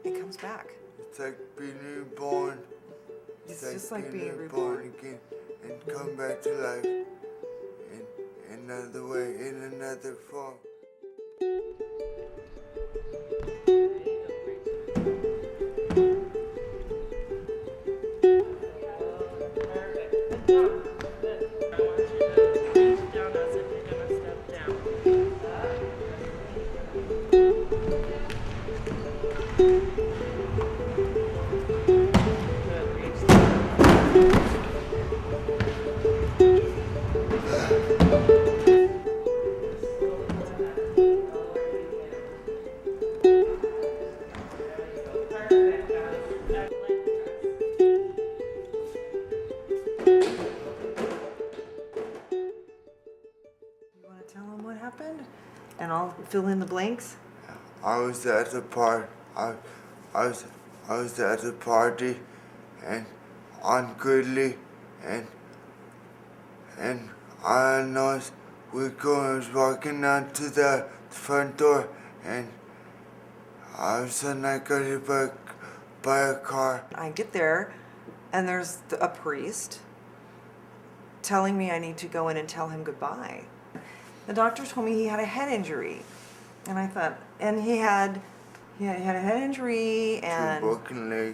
it comes back. It's like being reborn. It's just like being reborn again and come back to life in another way, in another form. And I'll fill in the blanks. I was at the party and ungoodly and I noticed was walking out to the front door and all of a sudden I got hit by a car. I get there and there's a priest telling me I need to go in and tell him goodbye. The doctor told me he had a head injury, and I thought, and he had a head injury and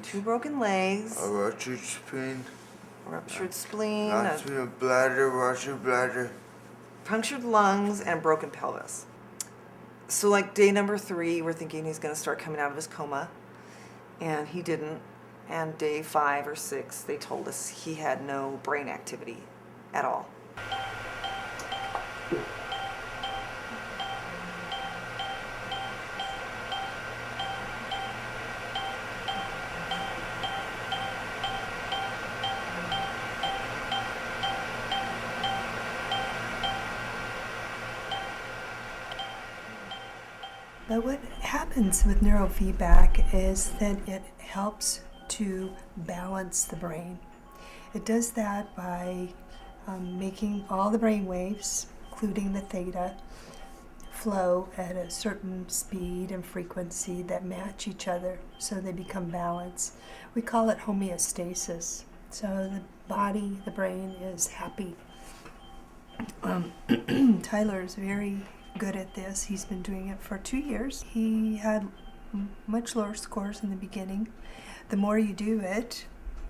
two broken legs, a ruptured spleen, ruptured bladder, punctured lungs, and broken pelvis. So like day number 3, we're thinking he's going to start coming out of his coma, and he didn't. And day 5 or 6, they told us he had no brain activity at all. But what happens with neurofeedback is that it helps to balance the brain. It does that by making all the brain waves, including the theta, flow at a certain speed and frequency that match each other so they become balanced. We call it homeostasis. So the body, the brain is happy. Tyler is very good at this. He's been doing it for 2 years. He had much lower scores in the beginning. The more you do it,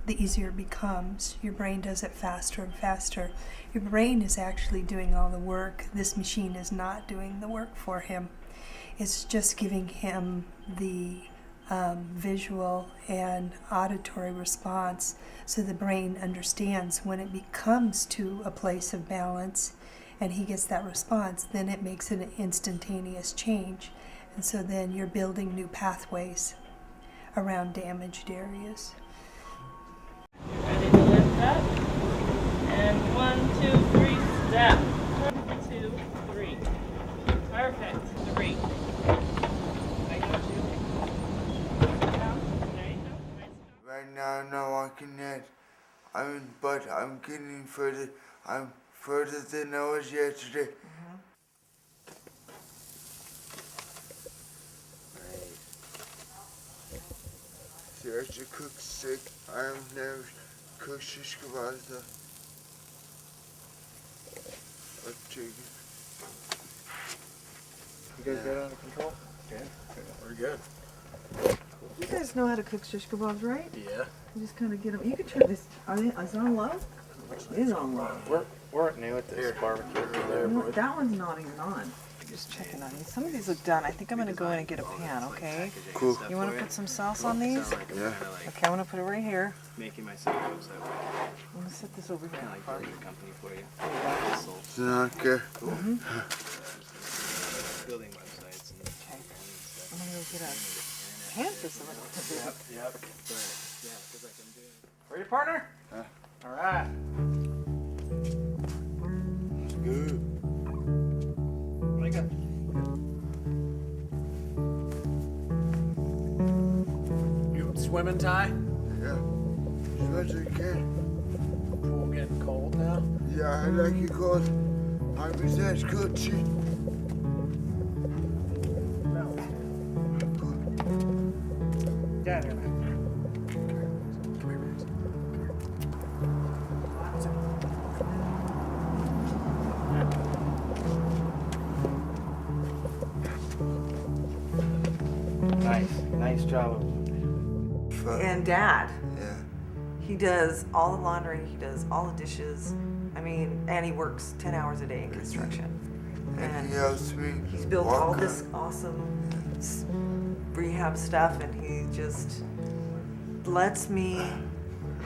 the easier it becomes. Your brain does it faster and faster. Your brain is actually doing all the work. This machine is not doing the work for him. It's just giving him the visual and auditory response so the brain understands when it becomes to a place of balance and he gets that response, then it makes an instantaneous change. And so then you're building new pathways around damaged areas. Ready to lift up? And 1, 2, 3, step. 2, 3. Perfect. 3. Right now I'm not walking yet. But I'm getting further. I'm further than I was yesterday. There's a cooked steak. I have never cooked shish kebabs though. Or chicken. You guys got it under control? Yeah, we're good. You guys know how to cook shish kebabs, right? Yeah. You just kind of get them. You can turn this. Is it on low? It is on low. We're new at this barbecue over there. No, that one's not even on. Just checking on these. Some of these look done. I think I'm going to go in and get a pan, okay? Cool. You want to put some sauce on these? Yeah. Okay, I'm going to put it right here. Making myself goes that way. I'm going to set this over here. Kind of like building a company for you. It's not good. Building websites and Okay. I'm going to go get a pan for some of this. Yep. yeah, because like I'm doing. Ready, partner? All right. Good. What do you got? You swimming, Ty? Yeah. As much as I can. Pool getting cold now? Yeah, I like it cold. I'm besides good shit. down here, man. Come here, Max. Nice job. And Dad, Yeah. he does all the laundry, he does all the dishes. I mean, and he works 10 hours a day in construction. And he helps me. He's built all walk this around. awesome rehab stuff, and he just lets me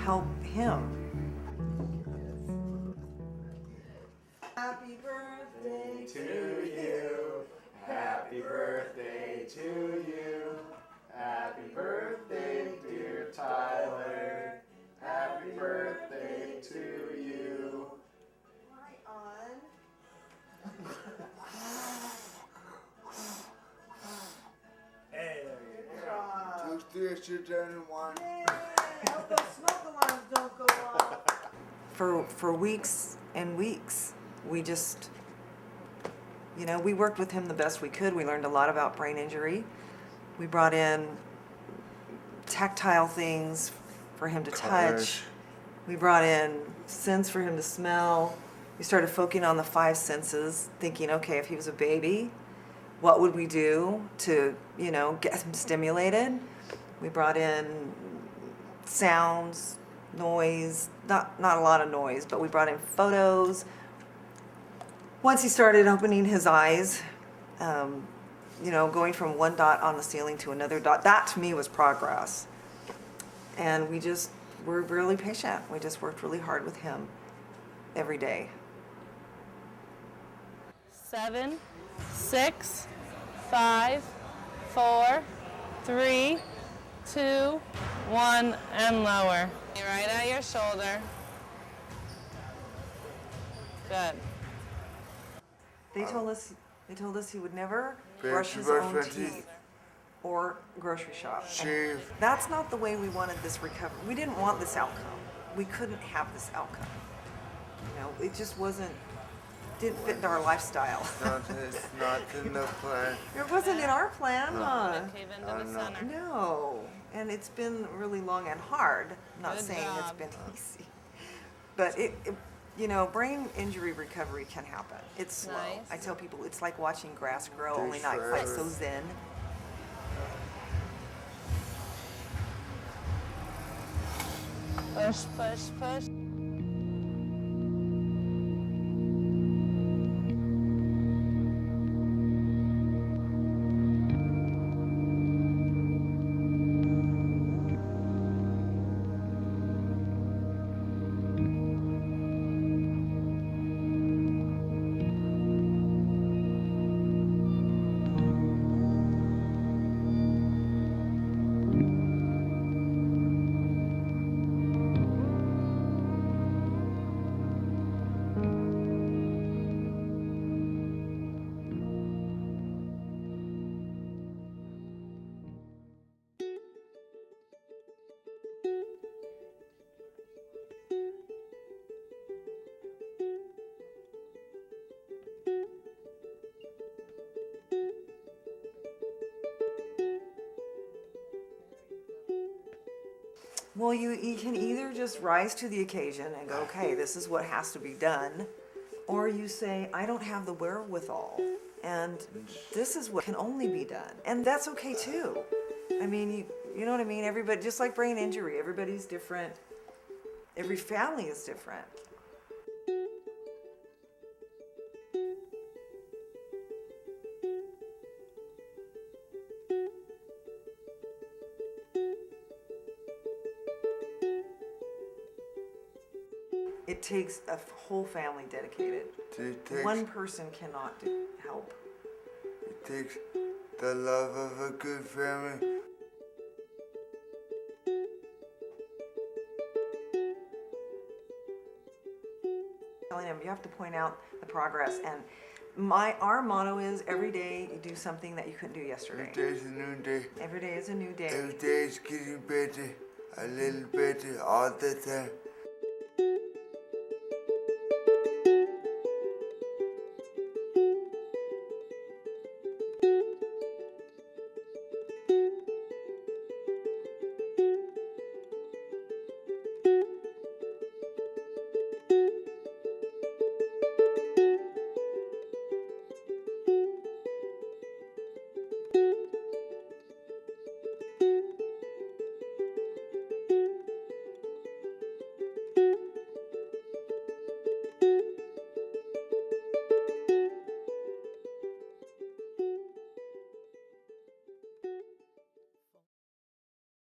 help him. Happy birthday to you. Happy birthday to you. Happy birthday, dear Tyler. Happy birthday to you. Right on. Hey, Two, three, sit down and one. Yay! I hope those smoke alarms don't go off. For weeks and weeks, we just, we worked with him the best we could. We learned a lot about brain injury. We brought in tactile things for him to touch. Colors. We brought in scents for him to smell. We started focusing on the 5 senses, thinking, okay, if he was a baby, what would we do to, get him stimulated? We brought in sounds, noise, not a lot of noise, but we brought in photos. Once he started opening his eyes, going from one dot on the ceiling to another dot, that to me was progress. And we just were really patient. We just worked really hard with him every day. 7, 6, 5, 4, 3, 2, 1, and lower. Right at your shoulder. Good. They told us he would never Brush brush his my own teeth. teeth or grocery shop. And Shave. that's not the way we wanted this recovery. We didn't want this outcome. We couldn't have this outcome. It just didn't fit into our lifestyle. It's not in the plan. It wasn't in our plan, huh? Cave into the center. No. And it's been really long and hard. I'm not Good saying it's job. been easy. But brain injury recovery can happen. It's slow. Nice. I tell people it's like watching grass grow, Takes only not quite forever. so zen. Push, push, push. Well, you can either just rise to the occasion and go, okay, this is what has to be done, or you say, I don't have the wherewithal, and this is what can only be done. And that's okay too. I mean, you know what I mean? Everybody, just like brain injury, everybody's different. Every family is different. It takes a whole family dedicated. One person cannot help. It takes the love of a good family. Telling them you have to point out the progress, and our motto is every day you do something that you couldn't do yesterday. Every day's a new day. Every day is a new day. Every day is getting better, a little better all the time.